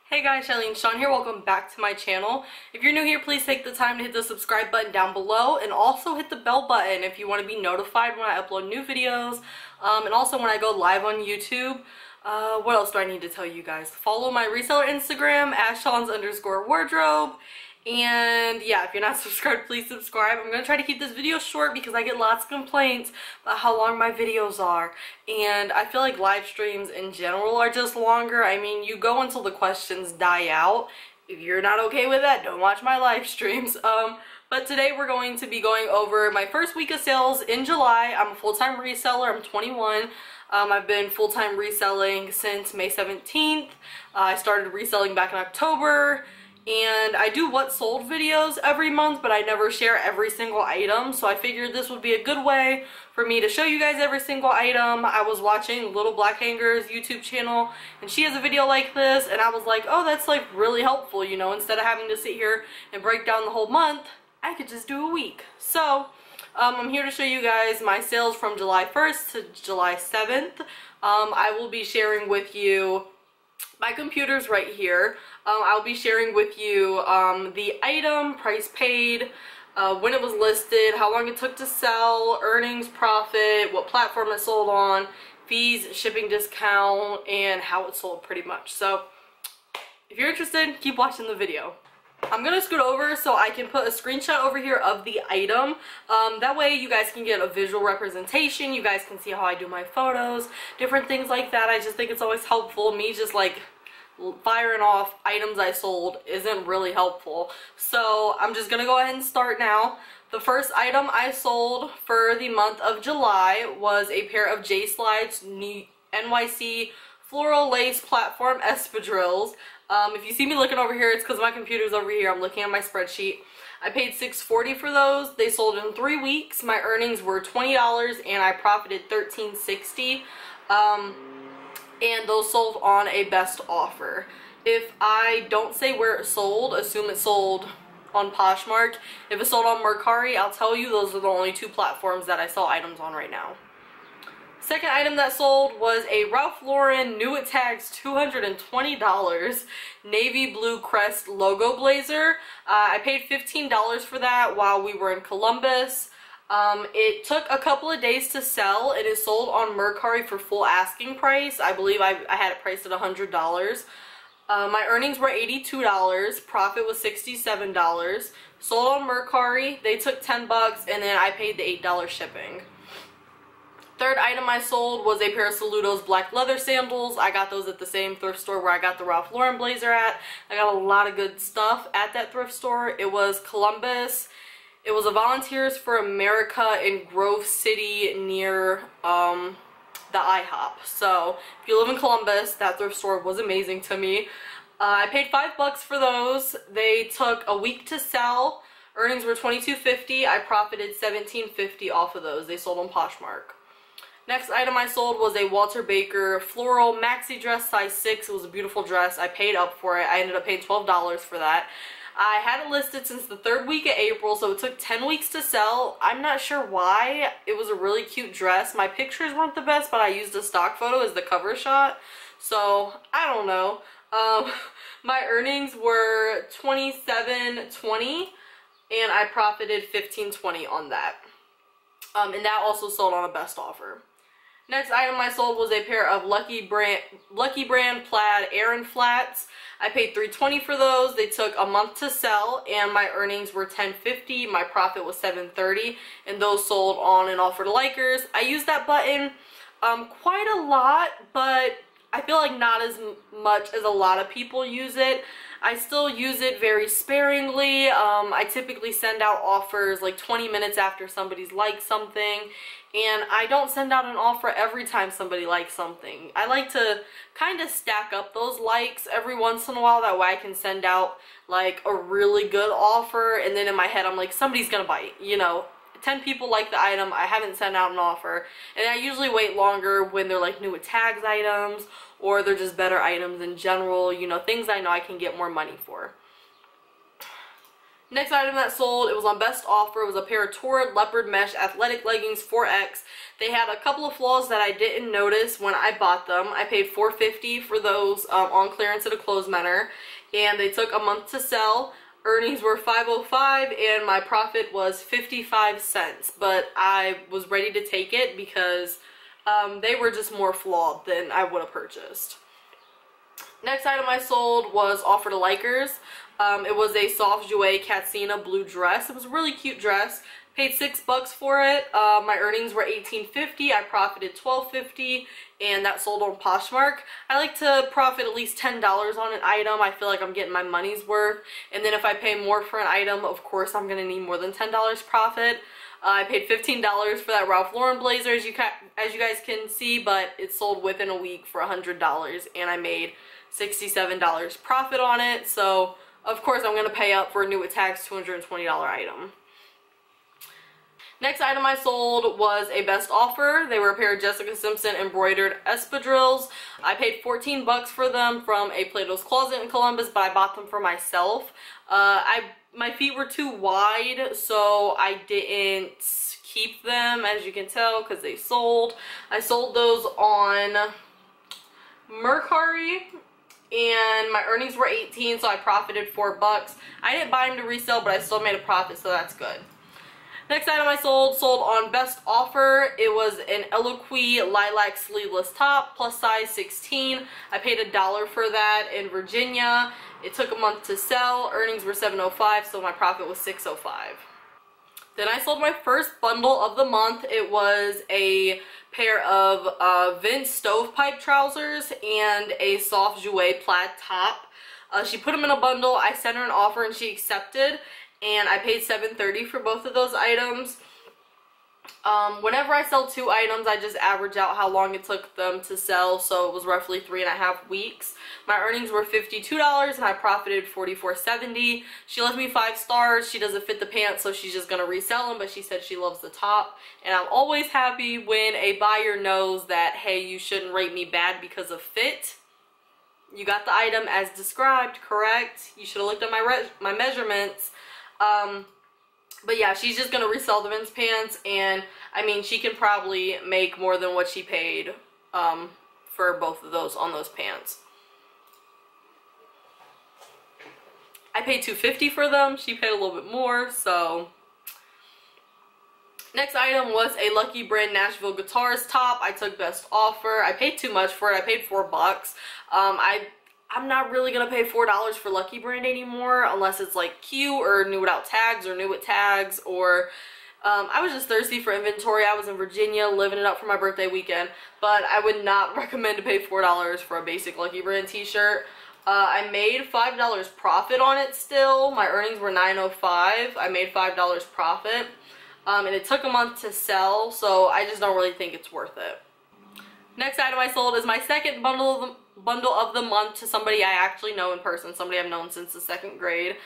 Hey guys, Shyleen, Shawn here. Welcome back to my channel. If you're new here, please take the time to hit the subscribe button down below and also hit the bell button if you want to be notified when I upload new videos and also when I go live on YouTube. What else do I need to tell you guys? Follow my reseller Instagram at Shawns_wardrobe. And yeah, if you're not subscribed, please subscribe. I'm going to try to keep this video short because I get lots of complaints about how long my videos are. And I feel like live streams in general are just longer. I mean, you go until the questions die out. If you're not okay with that, don't watch my live streams. But today we're going to be going over my first week of sales in July. I'm a full-time reseller. I'm 21. I've been full-time reselling since May 17th. I started reselling back in October. And I do what sold videos every month, but I never share every single item. So I figured this would be a good way for me to show you guys every single item. I was watching Little Black Hanger's YouTube channel, and she has a video like this, and I was like, oh, that's like really helpful, you know, instead of having to sit here and break down the whole month, I could just do a week. So I'm here to show you guys my sales from July 1st to July 7th. I will be sharing with you my computer's right here. I'll be sharing with you the item, price paid, when it was listed, how long it took to sell, earnings, profit, what platform it sold on, fees, shipping discount, and how it sold pretty much. So if you're interested, keep watching the video. I'm gonna scoot over so I can put a screenshot over here of the item. That way you guys can get a visual representation. You guys can see how I do my photos, different things like that. I just think it's always helpful. Me just like firing off items I sold isn't really helpful. So I'm just gonna go ahead and start now. The first item I sold for the month of July was a pair of J-Slides NYC Floral Lace Platform espadrilles. If you see me looking over here, it's because my computer's over here. I'm looking at my spreadsheet. I paid $6.40 for those. They sold in 3 weeks. My earnings were $20 and I profited $13.60. And those sold on a best offer. If I don't say where it sold, assume it sold on Poshmark. If it sold on Mercari, I'll tell you those are the only 2 platforms that I sell items on right now. Second item that sold was a Ralph Lauren, new at tags, $220, navy blue crest logo blazer. I paid $15 for that while we were in Columbus. It took a couple of days to sell. It is sold on Mercari for full asking price. I believe I had it priced at $100. My earnings were $82. Profit was $67. Sold on Mercari. They took 10 bucks and then I paid the $8 shipping. Third item I sold was a pair of Saludos black leather sandals. I got those at the same thrift store where I got the Ralph Lauren blazer at. I got a lot of good stuff at that thrift store. It was Columbus. It was a Volunteers for America in Grove City near the IHOP. So if you live in Columbus, that thrift store was amazing to me. I paid $5 for those. They took a week to sell. Earnings were $22.50. I profited $17.50 off of those. They sold on Poshmark. Next item I sold was a Walter Baker Floral Maxi dress, size 6. It was a beautiful dress. I paid up for it. I ended up paying $12 for that. I had it listed since the 3rd week of April, so it took 10 weeks to sell. I'm not sure why. It was a really cute dress. My pictures weren't the best, but I used a stock photo as the cover shot. So, I don't know. My earnings were $27.20, and I profited $15.20 on that. And that also sold on a best offer. Next item I sold was a pair of Lucky Brand plaid Aran flats. I paid $3.20 for those. They took a month to sell and my earnings were $10.50. My profit was $7.30 and those sold on an offer to likers. I used that button quite a lot, but I feel like not as much as a lot of people use it. I still use it very sparingly. I typically send out offers like 20 minutes after somebody's liked something, and I don't send out an offer every time somebody likes something. I like to kind of stack up those likes every once in a while. That way I can send out like a really good offer, and then in my head I'm like, somebody's gonna bite, you know. 10 people like the item, I haven't sent out an offer, and I usually wait longer when they're like new with tags items or they're just better items in general, you know, things I know I can get more money for. Next item that sold, it was on best offer. It was a pair of Torrid Leopard Mesh Athletic Leggings 4X. They had a couple of flaws that I didn't notice when I bought them. I paid $4.50 for those on clearance at a clothes manor, and they took a month to sell. Earnings were $5.05 and my profit was 55 cents, but I was ready to take it because they were just more flawed than I would have purchased. Next item I sold was offered to likers. It was a soft jouet Katsina blue dress. It was a really cute dress. Paid $6 for it. My earnings were $18.50. I profited $12.50, and that sold on Poshmark. I like to profit at least $10 on an item. I feel like I'm getting my money's worth. And then if I pay more for an item, of course I'm going to need more than $10 profit. I paid $15 for that Ralph Lauren blazer, as you guys can see, but it sold within a week for $100, and I made $67 profit on it. So of course I'm going to pay up for a new with tax $220 item. Next item I sold was a best offer. They were a pair of Jessica Simpson embroidered espadrilles. I paid $14 for them from a Plato's Closet in Columbus, but I bought them for myself. My feet were too wide, so I didn't keep them, as you can tell, because they sold. I sold those on Mercari, and my earnings were $18, so I profited $4. I didn't buy them to resell, but I still made a profit, so that's good. Next item I sold on best offer. It was an Eloquii lilac sleeveless top, plus size 16. I paid $1 for that in Virginia. It took a month to sell. Earnings were $7.05, so my profit was $6.05. Then I sold my first bundle of the month. It was a pair of Vince stovepipe trousers and a soft jouet plaid top. She put them in a bundle. I sent her an offer and she accepted, and I paid $7.30 for both of those items. Whenever I sell two items, I just average out how long it took them to sell, so it was roughly 3.5 weeks. My earnings were $52 and I profited $44.70. She left me 5 stars. She doesn't fit the pants, so she's just gonna resell them, but she said she loves the top. And I'm always happy when a buyer knows that, hey, you shouldn't rate me bad because of fit. You got the item as described, correct? You should have looked at my measurements. But yeah, she's just gonna resell the Vince pants, and I mean, she can probably make more than what she paid for both of those on those pants. I paid $2.50 for them. She paid a little bit more, so. Next item was a Lucky Brand Nashville Guitars top. I took best offer. I paid too much for it. I paid $4. I'm not really gonna pay $4 for Lucky Brand anymore unless it's like Q or new without tags or new with tags, or I was just thirsty for inventory. I was in Virginia living it up for my birthday weekend, but I would not recommend to pay $4 for a basic Lucky Brand t-shirt. I made $5 profit on it still. My earnings were $9.05. I made $5 profit, and it took a month to sell, so I just don't really think it's worth it. Next item I sold is my second bundle of the month to somebody I actually know in person, somebody I've known since the 2nd grade.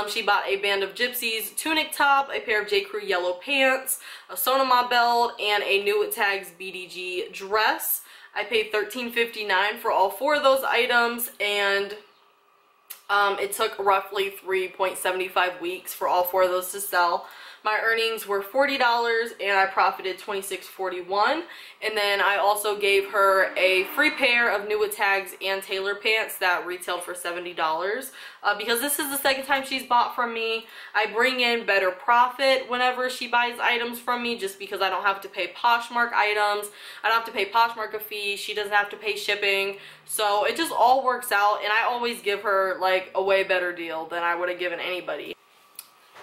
She bought a Band of Gypsies tunic top, a pair of J. Crew yellow pants, a Sonoma belt, and a new with tags BDG dress. I paid $13.59 for all 4 of those items, and it took roughly 3.75 weeks for all 4 of those to sell. My earnings were $40 and I profited $26.41. And then I also gave her a free pair of new with tags and tailor pants that retailed for $70. Because this is the second time she's bought from me, I bring in better profit whenever she buys items from me, just because I don't have to pay Poshmark items. I don't have to pay Poshmark a fee. She doesn't have to pay shipping. So it just all works out, and I always give her like a way better deal than I would have given anybody.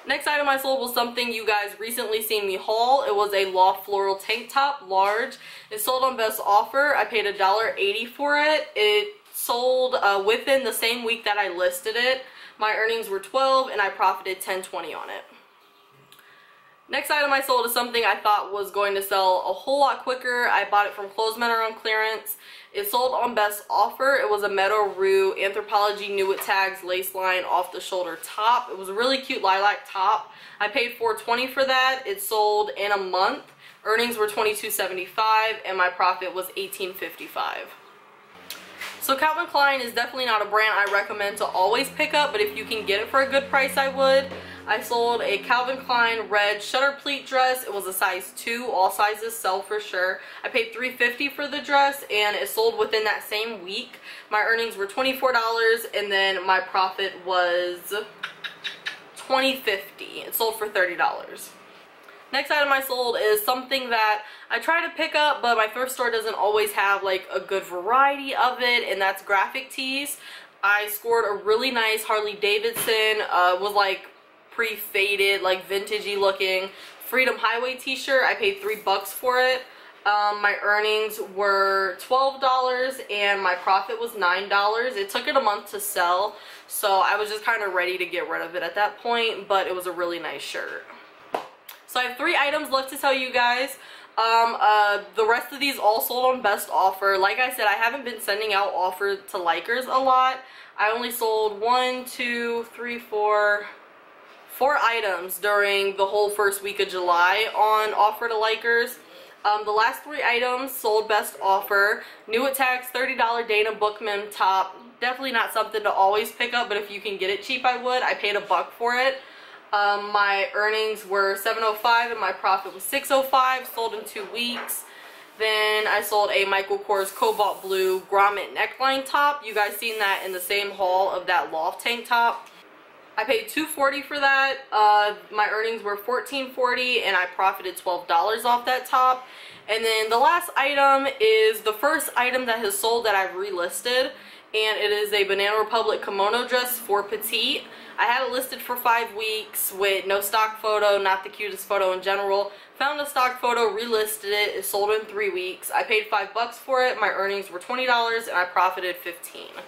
Next item I sold was something you guys recently seen me haul. It was a Loft floral tank top, large. It sold on best offer. I paid $1.80 for it. It sold within the same week that I listed it. My earnings were $12 and I profited $10.20 on it. Next item I sold is something I thought was going to sell a whole lot quicker. I bought it from Clothes Manor on clearance. It sold on best offer. It was a Meadow Rue Anthropologie new with tags lace line off the shoulder top. It was a really cute lilac top. I paid $4.20 for that. It sold in a month. Earnings were $22.75 and my profit was $18.55. So Calvin Klein is definitely not a brand I recommend to always pick up, but if you can get it for a good price, I would. I sold a Calvin Klein red Shudder pleat dress. It was a size 2. All sizes sell for sure. I paid $3.50 for the dress and it sold within that same week. My earnings were $24 and then my profit was $20.50. It sold for $30. Next item I sold is something that I try to pick up, but my thrift store doesn't always have like a good variety of it, and that's graphic tees. I scored a really nice Harley Davidson, was like pre-faded, like vintagey looking Freedom Highway t-shirt. I paid $3 for it. My earnings were $12 and my profit was $9. It took it a month to sell, so I was just kind of ready to get rid of it at that point, but it was a really nice shirt. So I have 3 items left to tell you guys. The rest of these all sold on best offer. Like I said, I haven't been sending out offers to likers a lot. I only sold 4 items during the whole first week of July on offer to likers. The last 3 items sold best offer. New at tax, $30 Dana Bookman top. Definitely not something to always pick up, but if you can get it cheap, I would. I paid $1 for it. My earnings were $7.05 and my profit was $6.05. Sold in 2 weeks. Then I sold a Michael Kors Cobalt Blue grommet neckline top. You guys seen that in the same haul of that Loft tank top. I paid $2.40 for that. My earnings were $14.40 and I profited $12 off that top. And then the last item is the first item that has sold that I've relisted, and it is a Banana Republic kimono dress for petite. I had it listed for 5 weeks with no stock photo, not the cutest photo in general. Found a stock photo, relisted it. It sold in 3 weeks. I paid $5 for it. My earnings were $20 and I profited $15.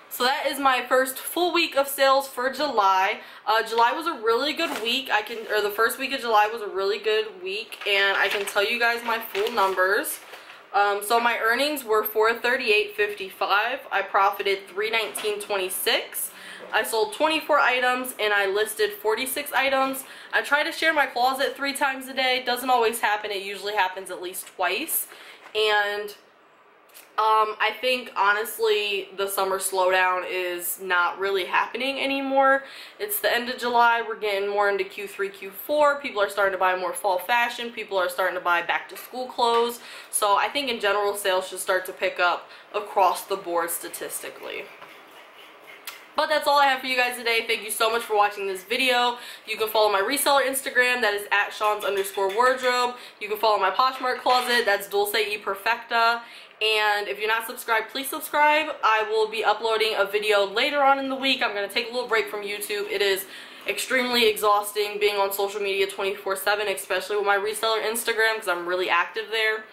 So that is my first full week of sales for July. July was a really good week. The first week of July was a really good week, and I can tell you guys my full numbers. So my earnings were $438.55. I profited $319.26. I sold 24 items and I listed 46 items. I try to share my closet 3 times a day. Doesn't always happen. It usually happens at least twice. And I think honestly the summer slowdown is not really happening anymore. It's the end of July. We're getting more into Q3, Q4. People are starting to buy more fall fashion. People are starting to buy back to school clothes. So I think in general sales should start to pick up across the board statistically. But that's all I have for you guys today. Thank you so much for watching this video. You can follow my reseller Instagram, that is at Shawns_wardrobe. You can follow my Poshmark closet, that's DULCEYPERFECTA. And if you're not subscribed, please subscribe. I will be uploading a video later on in the week. I'm going to take a little break from YouTube. It is extremely exhausting being on social media 24/7, especially with my reseller Instagram because I'm really active there.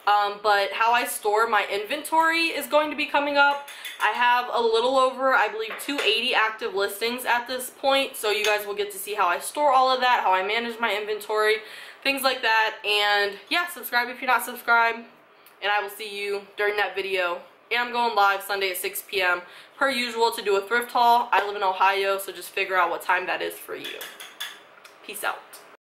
But how I store my inventory is going to be coming up. I have a little over, I believe, 280 active listings at this point, so you guys will get to see how I store all of that, how I manage my inventory, things like that. And yeah, subscribe if you're not subscribed, and I will see you during that video. And I'm going live Sunday at 6 p.m. per usual to do a thrift haul. I live in Ohio, so just figure out what time that is for you. Peace out.